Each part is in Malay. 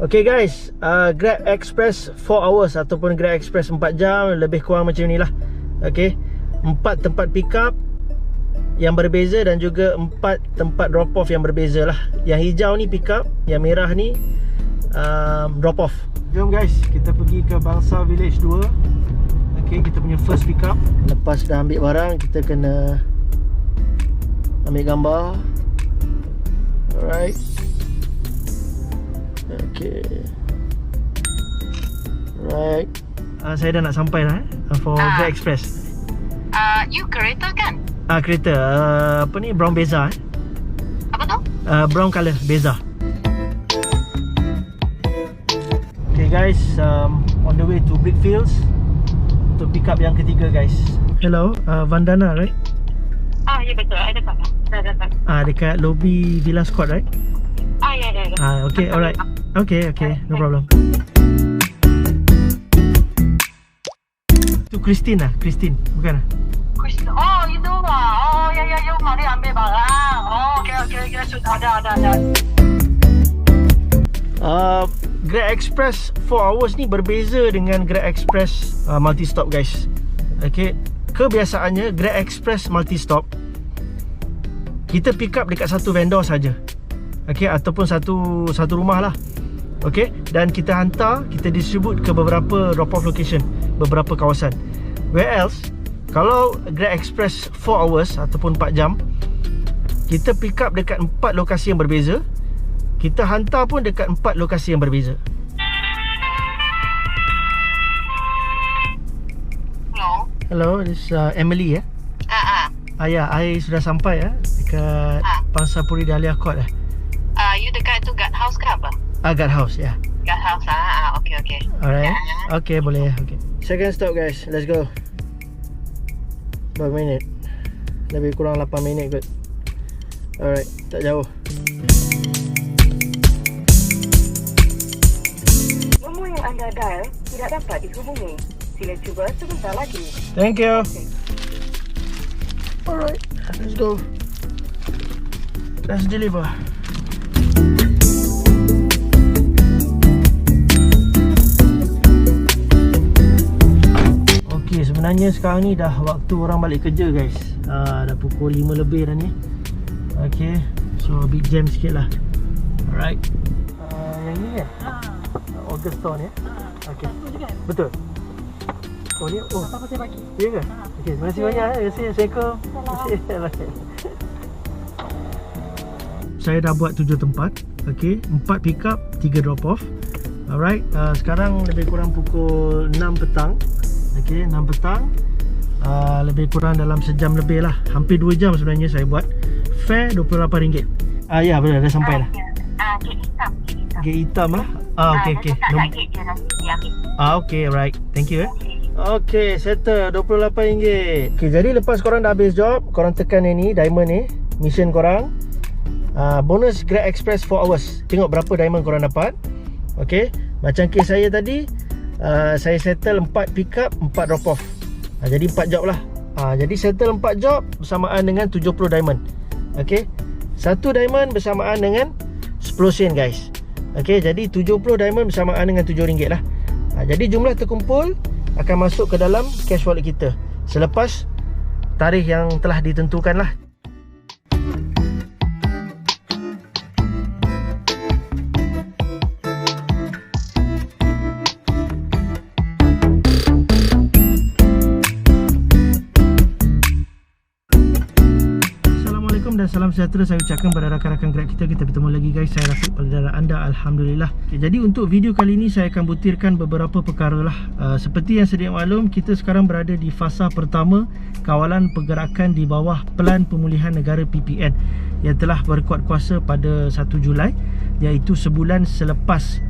Okay guys, Grab Express 4 hours ataupun Grab Express 4 jam, lebih kurang macam ni lah. Okay, 4 tempat pick up yang berbeza dan juga 4 tempat drop off yang berbeza lah. Yang hijau ni pick up, yang merah ni drop off. Jom guys, kita pergi ke Bangsa Village 2. Okay, kita punya first pick up. Lepas dah ambil barang, kita kena ambil gambar. Alright. Okay. Right. Saya dah nak sampai dah for Grab Express. You kereta kan? Kereta apa ni, brown Beza Apa tu? brown colour Beza. Okay guys, on the way to Brickfields untuk pick up yang ketiga guys. Hello, Vandana right? Ya betul, ada tak? Dah datang. Dekat lobby Villa Scott right? Ya. Okay, alright. Okay, no problem. Tu Christine Christine, bukan lah? Oh, itu lah. Oh, ya, you mari ambil barang. Oh, okay, sudah ada. Grab Express 4 hours ni berbeza dengan Grab Express multi-stop guys. Okay, kebiasaannya Grab Express multi-stop kita pick up dekat satu vendor saja. Okay, ataupun satu rumah lah. Okay, dan kita hantar, kita distribute ke beberapa drop off location, beberapa kawasan. Where else, kalau Grab Express 4 hours ataupun 4 jam, kita pick up dekat 4 lokasi yang berbeza, kita hantar pun dekat 4 lokasi yang berbeza. Hello, this is Emily ya. Ya, I sudah sampai dekat Pangsapuri Dahlia Court You dekat tu guard house ke apa? Guard house ya. Guard house okay. Alright. Okay, boleh. Okay. Second stop guys, let's go. Berapa minit? Lebih kurang 8 minit kot. Alright, tak jauh. Nombor yang anda dial tidak dapat dihubungi. Sila cuba sebentar lagi. Thank you. Alright, let's go. Let's deliver. Okay, sebenarnya sekarang ni dah waktu orang balik kerja guys. Dah pukul 5 lebih dah ni. Okay, so big jam sikit lah. Alright. Yang ni kan? August Store ni okay. Betul? Oh ni, apa saya bagi? Ya ke? Okay, terima kasih banyak. Assalamualaikum. Saya dah buat 7 tempat. Okay, 4 pick up, 3 drop off. Alright, sekarang lebih kurang pukul 6 petang. Okay, 6 petang. Lebih kurang dalam sejam lebih lah. Hampir 2 jam sebenarnya saya buat. Fare RM28. Ya betul, dah sampai dah. Gate hitam lah. Okay. Okay, right. Thank you Okay, settle RM28. Okay, jadi lepas korang dah habis job, korang tekan yang ni, diamond ni, mission korang. Bonus Grab Express 4 hours. Tengok berapa diamond korang dapat. Okay, macam kes saya tadi, saya settle 4 pick up, 4 drop off. Jadi 4 job lah. Jadi settle 4 job bersamaan dengan 70 diamond. Okay, 1 diamond bersamaan dengan 10 sen guys. Okay, jadi 70 diamond bersamaan dengan RM7 lah. Jadi jumlah terkumpul akan masuk ke dalam cash wallet kita selepas tarikh yang telah ditentukan lah. Dan salam sejahtera saya ucapkan pada rakan-rakan Grab kita. Kita bertemu lagi guys. Saya Rafiq, pelajaran anda Alhamdulillah. Okay, jadi untuk video kali ini saya akan butirkan beberapa perkara lah. Seperti yang sedia maklum, kita sekarang berada di fasa pertama kawalan pergerakan di bawah Pelan Pemulihan Negara PPN yang telah berkuat kuasa pada 1 Julai, iaitu sebulan selepas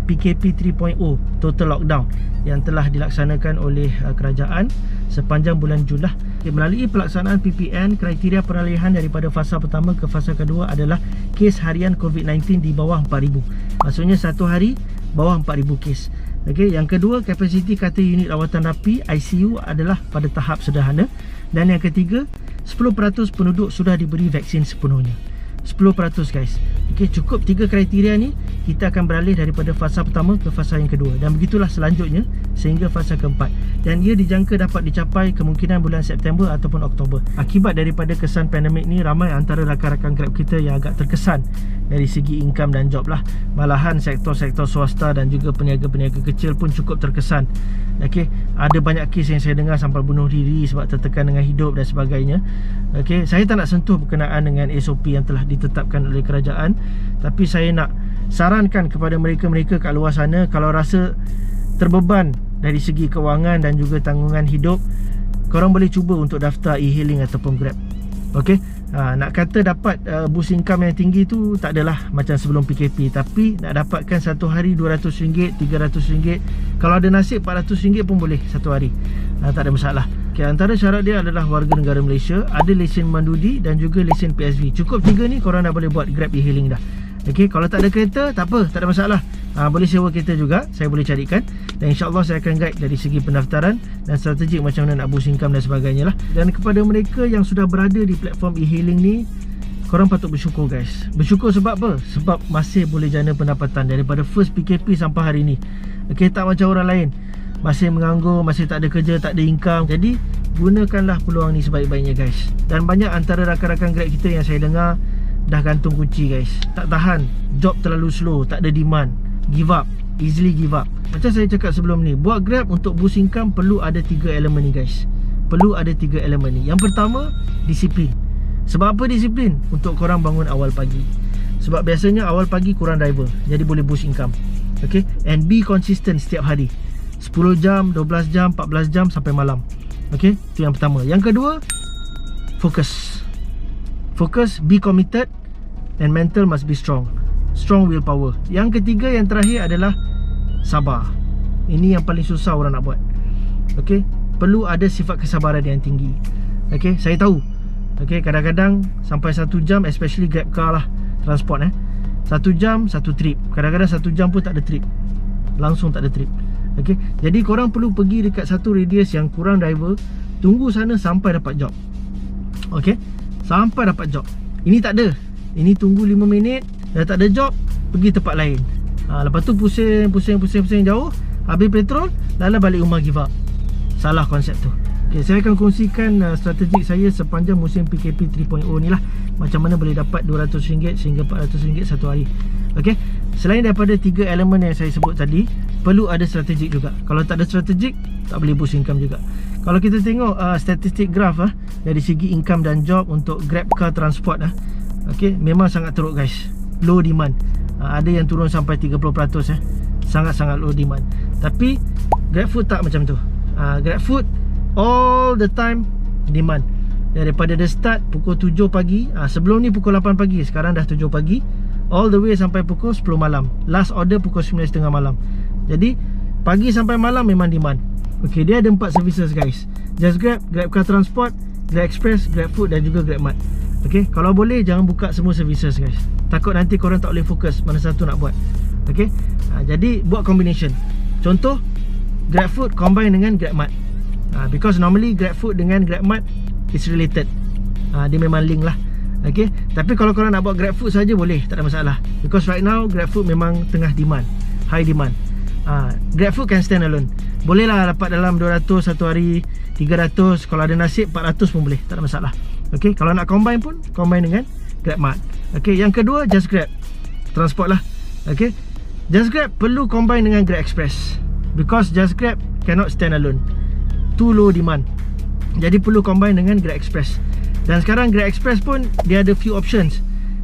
PKP 3.0 Total Lockdown yang telah dilaksanakan oleh kerajaan sepanjang bulan Jun lah. Melalui pelaksanaan PPN, kriteria peralihan daripada fasa pertama ke fasa kedua adalah kes harian COVID-19 di bawah 4,000. Maksudnya satu hari bawah 4,000 kes. Okay, yang kedua, kapasiti kata unit rawatan rapi ICU adalah pada tahap sederhana. Dan yang ketiga, 10% penduduk sudah diberi vaksin sepenuhnya. 10% guys. Okey, cukup 3 kriteria ni, kita akan beralih daripada fasa pertama ke fasa yang kedua, dan begitulah selanjutnya sehingga fasa keempat, dan ia dijangka dapat dicapai kemungkinan bulan September ataupun Oktober. Akibat daripada kesan pandemik ni, ramai antara rakan-rakan Grab kita yang agak terkesan dari segi income dan job lah. Malahan sektor-sektor swasta dan juga peniaga-peniaga kecil pun cukup terkesan. Okey, ada banyak kes yang saya dengar sampai bunuh diri sebab tertekan dengan hidup dan sebagainya. Okey, saya tak nak sentuh berkenaan dengan SOP yang telah ditetapkan oleh kerajaan, tapi saya nak sarankan kepada mereka-mereka kat luar sana, kalau rasa terbeban dari segi kewangan dan juga tanggungan hidup, korang boleh cuba untuk daftar e-hailing ataupun Grab. Okey, nak kata dapat boost income yang tinggi tu tak adalah macam sebelum PKP, tapi nak dapatkan satu hari RM200, RM300, kalau ada nasib RM400 pun boleh satu hari. Tak ada masalah. Okay, antara syarat dia adalah warga negara Malaysia, ada lesen mandudi dan juga lesen PSV. Cukup 3 ni korang dah boleh buat Grab e-hailing dah. Okey, kalau tak ada kereta, tak apa, tak ada masalah. Boleh sewa kereta juga, saya boleh carikan. Dan insyaAllah saya akan guide dari segi pendaftaran dan strategik macam mana nak boost income dan sebagainya lah. Dan kepada mereka yang sudah berada di platform e-hailing ni, korang patut bersyukur guys. Bersyukur sebab apa? Sebab masih boleh jana pendapatan daripada first PKP sampai hari ni. Okey, tak macam orang lain, masih menganggur, masih tak ada kerja, tak ada income. Jadi gunakanlah peluang ni sebaik-baiknya guys. Dan banyak antara rakan-rakan Grab kita yang saya dengar dah gantung kunci guys, tak tahan, job terlalu slow, tak ada demand, give up, easily give up. Macam saya cakap sebelum ni, buat Grab untuk boost income perlu ada 3 elemen ni guys. Perlu ada 3 elemen ni. Yang pertama, disiplin. Sebab apa disiplin? Untuk korang bangun awal pagi. Sebab biasanya awal pagi kurang driver, jadi boleh boost income. Okay, and be consistent setiap hari, 10 jam, 12 jam, 14 jam sampai malam. Okay, itu yang pertama. Yang kedua, fokus. Fokus, be committed, and mental must be strong. Strong willpower. Yang ketiga, yang terakhir adalah sabar. Ini yang paling susah orang nak buat. Okay, perlu ada sifat kesabaran yang tinggi. Okay, saya tahu. Okay, kadang-kadang sampai 1 jam, especially Grab car lah, transport 1 jam, 1 trip. Kadang-kadang 1 jam pun tak ada trip, langsung tak ada trip. Okay, jadi korang perlu pergi dekat satu radius yang kurang driver, tunggu sana sampai dapat job. Okay, sampai dapat job. Ini tak ada, ini tunggu 5 minit, dah tak ada job, pergi tempat lain. Lepas tu pusing jauh, habis petrol, lalu balik rumah give up. Salah konsep tu. Okay, saya akan kongsikan strategik saya sepanjang musim PKP 3.0 ni lah, macam mana boleh dapat RM200 sehingga RM400 satu hari. Okay, selain daripada 3 elemen yang saya sebut tadi, perlu ada strategik juga. Kalau tak ada strategik, tak boleh boost income juga. Kalau kita tengok statistik graf dari segi income dan job untuk Grab car transport okay, memang sangat teruk guys. Low demand. Ada yang turun sampai 30%. Sangat-sangat low demand. Tapi GrabFood tak macam tu. GrabFood all the time demand. Daripada the start pukul 7 pagi, sebelum ni pukul 8 pagi, sekarang dah 7 pagi, all the way sampai pukul 10 malam. Last order pukul 9.30 malam. Jadi pagi sampai malam memang demand. Okay, dia ada 4 services guys. Just Grab, Grab Car Transport, Grab Express, GrabFood dan juga GrabMart. Okay, kalau boleh jangan buka semua services guys. Takut nanti korang tak boleh fokus mana satu nak buat. Okay, jadi buat combination. Contoh, GrabFood combine dengan GrabMart. Because normally GrabFood dengan GrabMart is related. Dia memang link lah. Okay, tapi kalau korang nak buat GrabFood saja boleh, tak ada masalah. Because right now GrabFood memang tengah demand, high demand. GrabFood can stand alone. Boleh lah dapat dalam 200 satu hari, 300, kalau ada nasib 400 pun boleh, tak ada masalah. Okay, kalau nak combine pun combine dengan GrabMart. Okay, yang kedua Just Grab transport lah. Okay, Just Grab perlu combine dengan Grab Express, because Just Grab cannot stand alone, too low demand. Jadi perlu combine dengan Grab Express. Dan sekarang Grab Express pun dia ada few options.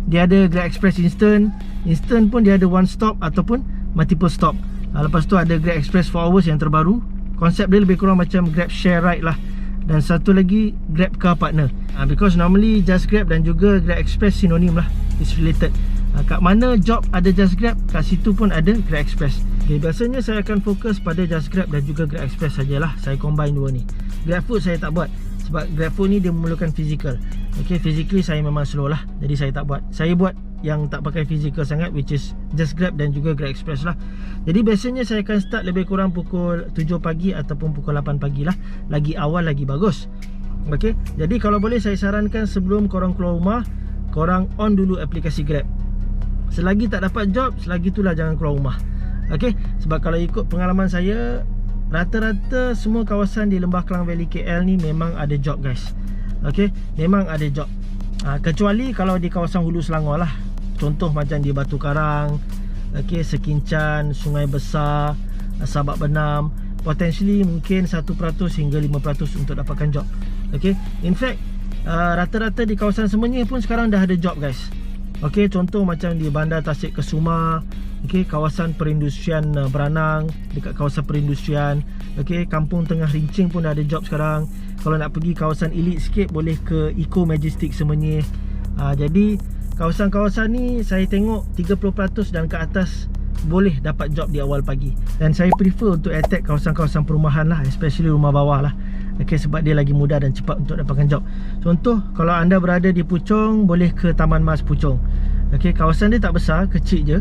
Dia ada Grab Express Instant. Instant pun dia ada one stop ataupun multiple stop. Lepas tu ada Grab Express 4 hours yang terbaru. Konsep dia lebih kurang macam Grab Share Ride lah. Dan satu lagi Grab Car Partner. Because normally Just Grab dan juga Grab Express sinonim lah, it's related. Kat mana job ada Just Grab, kat situ pun ada Grab Express. Okay, biasanya saya akan fokus pada Just Grab dan juga Grab Express sajalah. Saya combine dua ni. GrabFood saya tak buat, sebab GrabFood ni dia memerlukan fizikal. Okay, physically saya memang slow lah, jadi saya tak buat. Saya buat yang tak pakai fizikal sangat, which is Just Grab dan juga Grab Express lah. Jadi biasanya saya akan start lebih kurang pukul 7 pagi ataupun pukul 8 pagi lah. Lagi awal lagi bagus. Okay, jadi kalau boleh saya sarankan sebelum korang keluar rumah, korang on dulu aplikasi Grab. Selagi tak dapat job, selagi itulah jangan keluar rumah. Okey, sebab kalau ikut pengalaman saya, rata-rata semua kawasan di Lembah Kelang Valley KL ni memang ada job guys. Okey, memang ada job. Kecuali kalau di kawasan Hulu Selangor lah. Contoh macam di Batu Karang, okey, Sekincan, Sungai Besar, Sabak Benam, potentially mungkin 1% hingga 5% untuk dapatkan job. Okey, in fact rata-rata di kawasan Semenyih pun sekarang dah ada job guys. Okey, contoh macam di Bandar Tasik Kesuma, okey, kawasan perindustrian Beranang, dekat kawasan perindustrian, okey, Kampung Tengah Rincing pun dah ada job sekarang. Kalau nak pergi kawasan elit sikit, boleh ke Eco Majestic Semenyih. Jadi kawasan-kawasan ni saya tengok 30% dan ke atas boleh dapat job di awal pagi. Dan saya prefer untuk attack kawasan-kawasan perumahan lah, especially rumah bawah lah. Okay, sebab dia lagi mudah dan cepat untuk dapatkan job. Contoh, kalau anda berada di Puchong, boleh ke Taman Mas Puchong. Okay, kawasan dia tak besar, kecil je,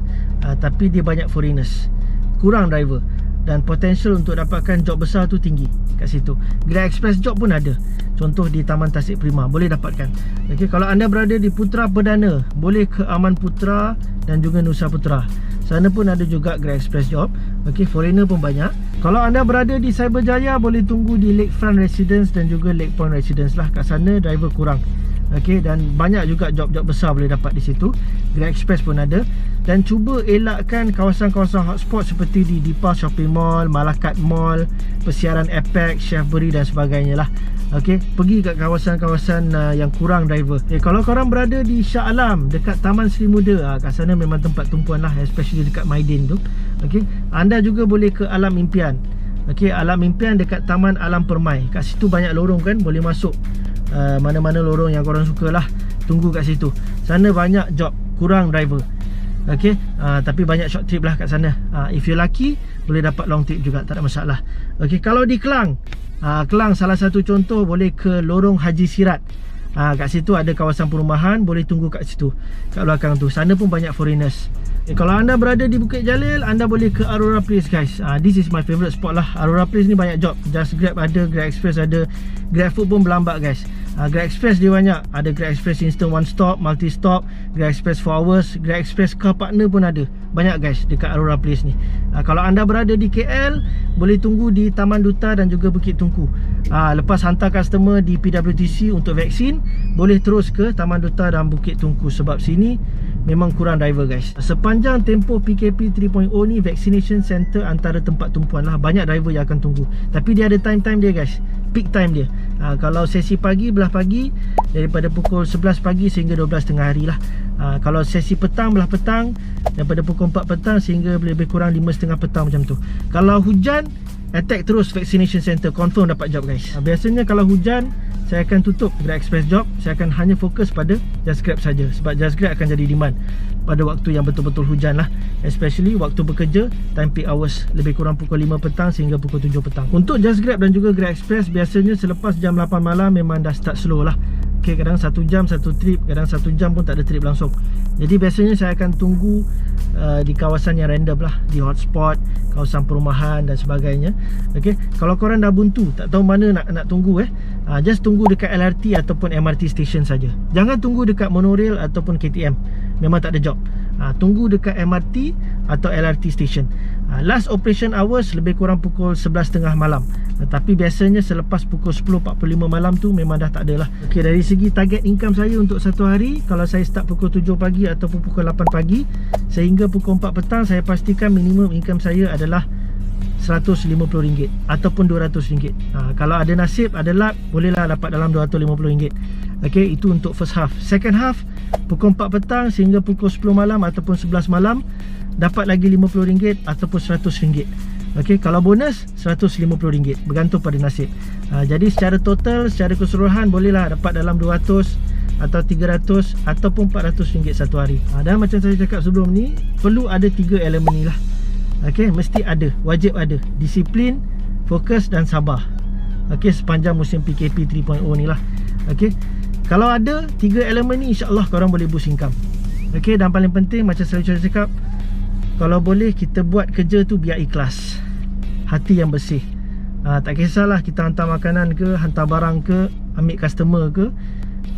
tapi dia banyak foreigners, kurang driver, dan potential untuk dapatkan job besar tu tinggi kat situ. Grab Express job pun ada. Contoh di Taman Tasik Prima, boleh dapatkan. Okay, kalau anda berada di Putra Perdana, boleh ke Aman Putra dan juga Nusa Putra. Sana pun ada juga Grab Express job. Okay, foreigner pun banyak. Kalau anda berada di Cyberjaya, boleh tunggu di Lakefront Residence dan juga Lake Point Residence lah. Kat sana driver kurang. Okay, dan banyak juga job-job besar boleh dapat di situ. Grab Express pun ada. Dan cuba elakkan kawasan-kawasan hotspot seperti di Depa Shopping Mall, Malakat Mall, Persiaran Apex, Chefbury dan sebagainya lah. Okay, pergi kat kawasan-kawasan yang kurang driver. Kalau korang berada di Shah Alam, dekat Taman Seri Muda, kat sana memang tempat tumpuan lah, especially dekat Maidin tu. Okay, anda juga boleh ke Alam Impian. Okay, Alam Impian dekat Taman Alam Permai. Kat situ banyak lorong kan, boleh masuk mana-mana lorong yang korang suka lah. Tunggu kat situ. Sana banyak job, kurang driver. Okay, tapi banyak short trip lah kat sana. If you lucky, boleh dapat long trip juga, tak ada masalah. Okay, kalau di Kelang, Kelang salah satu contoh, boleh ke Lorong Haji Sirat. Kat situ ada kawasan perumahan, boleh tunggu kat situ, kat belakang tu. Sana pun banyak foreigners. Kalau anda berada di Bukit Jalil, anda boleh ke Aurora Place guys. This is my favourite spot lah. Aurora Place ni banyak job. Just Grab ada, Grab Express ada, Grab Food pun berlambat guys. Grab Express dia banyak. Ada Grab Express Instant One Stop, Multi Stop, Grab Express 4 Hours, Grab Express Car Partner pun ada. Banyak guys dekat Aurora Place ni. Kalau anda berada di KL, boleh tunggu di Taman Duta dan juga Bukit Tungku. Lepas hantar customer di PWTC untuk vaksin, boleh terus ke Taman Duta dan Bukit Tungku. Sebab sini memang kurang driver guys. Sepanjang tempoh PKP 3.0 ni, vaccination center antara tempat tumpuan lah. Banyak driver yang akan tunggu. Tapi dia ada time-time dia guys, peak time dia. Kalau sesi pagi, belah pagi, daripada pukul 11 pagi sehingga 12 tengah hari lah. Kalau sesi petang, belah petang, daripada pukul 4 petang sehingga lebih kurang 5.30 petang macam tu. Kalau hujan, attack terus vaccination center, confirm dapat job guys. Biasanya kalau hujan, saya akan tutup Grab Express job. Saya akan hanya fokus pada Just Grab saja. Sebab Just Grab akan jadi demand pada waktu yang betul-betul hujan lah. Especially waktu bekerja, time peak hours, lebih kurang pukul 5 petang sehingga pukul 7 petang. Untuk Just Grab dan juga Grab Express, biasanya selepas jam 8 malam memang dah start slow lah. Okay, kadang 1 jam 1 trip, kadang 1 jam pun tak ada trip langsung. Jadi biasanya saya akan tunggu di kawasan yang random lah, di hotspot, kawasan perumahan dan sebagainya. Okay, kalau korang dah buntu, tak tahu mana nak tunggu just tunggu dekat LRT ataupun MRT station saja. Jangan tunggu dekat monorail ataupun KTM, memang tak ada job. Tunggu dekat MRT atau LRT station. Last operation hours lebih kurang pukul 11.30 malam. Tapi biasanya selepas pukul 10.45 malam tu memang dah tak ada lah. Okay, dari segi target income saya untuk satu hari, kalau saya start pukul 7 pagi ataupun pukul 8 pagi sehingga pukul 4 petang, saya pastikan minimum income saya adalah RM150 ataupun RM200. Kalau ada nasib, ada luck, bolehlah dapat dalam RM250. Okay, itu untuk first half. Second half, pukul 4 petang sehingga pukul 10 malam ataupun 11 malam, dapat lagi RM50 ataupun RM100. Okay, kalau bonus RM150, bergantung pada nasib. Jadi secara total, secara keseluruhan, bolehlah dapat dalam 200 atau 300 ataupun RM400 satu hari. Dan macam saya cakap sebelum ni, perlu ada 3 elemen ni lah. Okay, mesti ada, wajib ada. Disiplin, fokus dan sabar. Okay, sepanjang musim PKP 3.0 ni lah. Okay, kalau ada 3 elemen ni, insyaAllah korang boleh boost income. Okay, dan paling penting, macam saya cakap, kalau boleh kita buat kerja tu biar ikhlas, hati yang bersih. Tak kisahlah kita hantar makanan ke, hantar barang ke, ambil customer ke,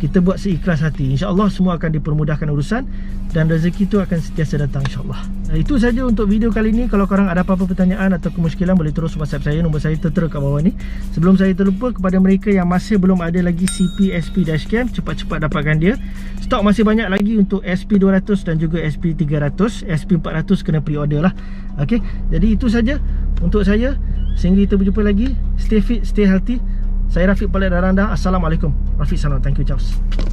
kita buat seikhlas hati. InsyaAllah semua akan dipermudahkan urusan dan rezeki itu akan sentiasa datang insyaAllah. Itu saja untuk video kali ini. Kalau korang ada apa-apa pertanyaan atau kemusykilan, boleh terus WhatsApp saya. Nombor saya tertera kat bawah ni. Sebelum saya terlupa, kepada mereka yang masih belum ada lagi CP SP Dashcam, cepat-cepat dapatkan dia. Stok masih banyak lagi untuk SP200 dan juga SP300. SP400 kena pre-order lah. Okay, jadi itu saja untuk saya. Sehingga kita berjumpa lagi. Stay fit, stay healthy. Saya Rafiq Palek Daranda. Assalamualaikum. Rafiq Salam. Thank you. Ciao.